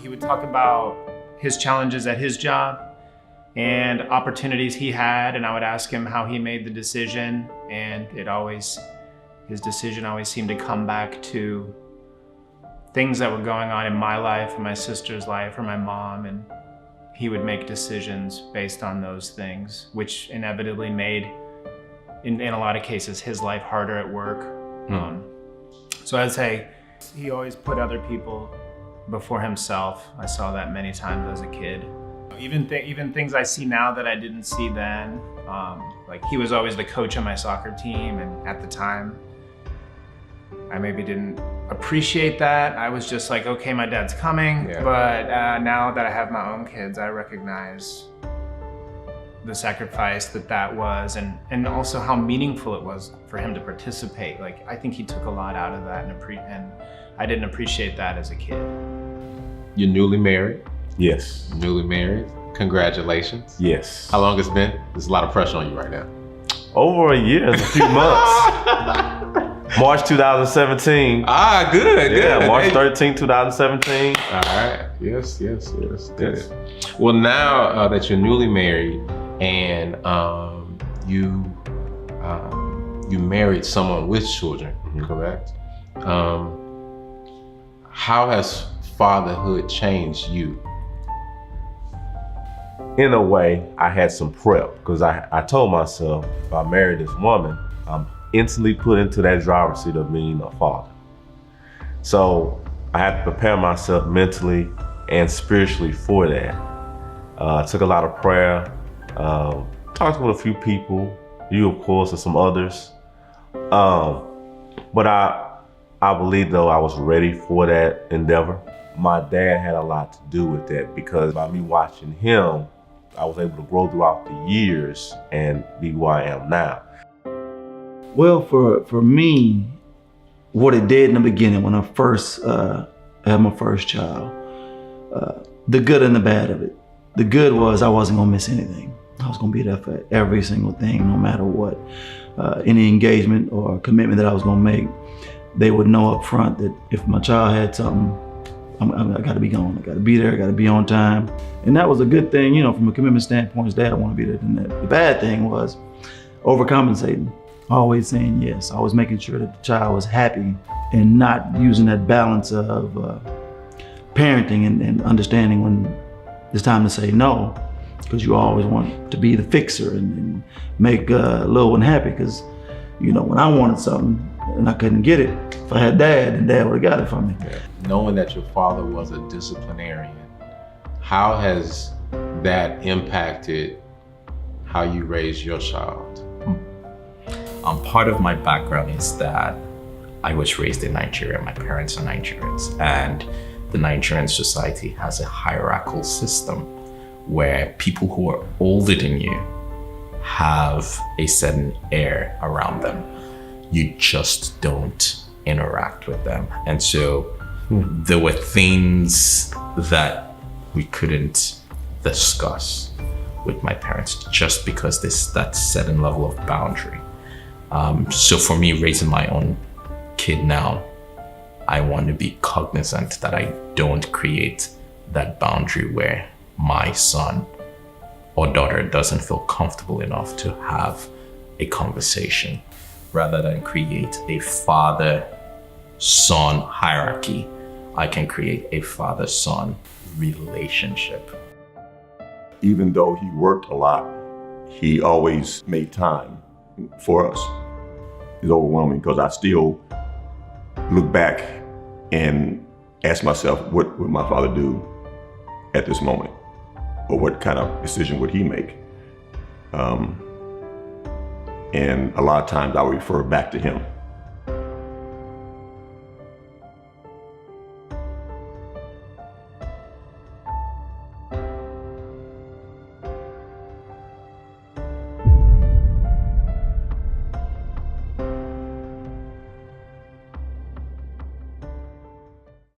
He would talk about his challenges at his job and opportunities he had, and I would ask him how he made the decision, and his decision always seemed to come back to things that were going on in my life, or my sister's life, or my mom, and he would make decisions based on those things, which inevitably made, in a lot of cases, his life harder at work. So I'd say he always put other people before himself. I saw that many times as a kid. Even things I see now that I didn't see then. Like he was always the coach of my soccer team, and at the time, I maybe didn't appreciate that. I was just like, okay, my dad's coming. Yeah. But now that I have my own kids, I recognize the sacrifice that was, and also how meaningful it was for him to participate. Like, I think he took a lot out of that, and I didn't appreciate that as a kid. You're newly married? Yes. Newly married. Congratulations. Yes. How long it's been? There's a lot of pressure on you right now. Over a year, it's a few months. March 2017. Ah, good. Yeah, March 13, 2017. All right. Yes. Good. Well, now that you're newly married and you married someone with children, correct? How has fatherhood changed you? In a way, I had some prep, because I told myself, if I marry this woman, I'm instantly put into that driver's seat of being a father. So I had to prepare myself mentally and spiritually for that. Took a lot of prayer, talked with a few people, you of course, and some others. But I believe though I was ready for that endeavor. My dad had a lot to do with that, because by me watching him, I was able to grow throughout the years and be who I am now. Well, for me, what it did in the beginning when I first had my first child, the good and the bad of it. The good was I wasn't gonna miss anything. I was gonna be there for every single thing, no matter what. Any engagement or commitment that I was gonna make, they would know up front that if my child had something, I gotta be gone. I gotta be there, I gotta be on time. And that was a good thing, from a commitment standpoint, as dad, I wanna be there. And the bad thing was overcompensating. Always saying yes, always making sure that the child was happy, and not using that balance of parenting and understanding when it's time to say no, because you always want to be the fixer and make little one happy. Because when I wanted something and I couldn't get it, if I had dad, then dad would have got it for me. Yeah. Knowing that your father was a disciplinarian, how has that impacted how you raise your child? Part of my background is that I was raised in Nigeria. My parents are Nigerians, and the Nigerian society has a hierarchical system where people who are older than you have a certain air around them. You just don't interact with them. And so there were things that we couldn't discuss with my parents just because there's that certain level of boundary. So for me, raising my own kid now, I want to be cognizant that I don't create that boundary where my son or daughter doesn't feel comfortable enough to have a conversation. Rather than create a father-son hierarchy, I can create a father-son relationship. Even though he worked a lot, he always made time for us. It's overwhelming, because I still look back and ask myself, what would my father do at this moment? Or what kind of decision would he make? And a lot of times I would refer back to him.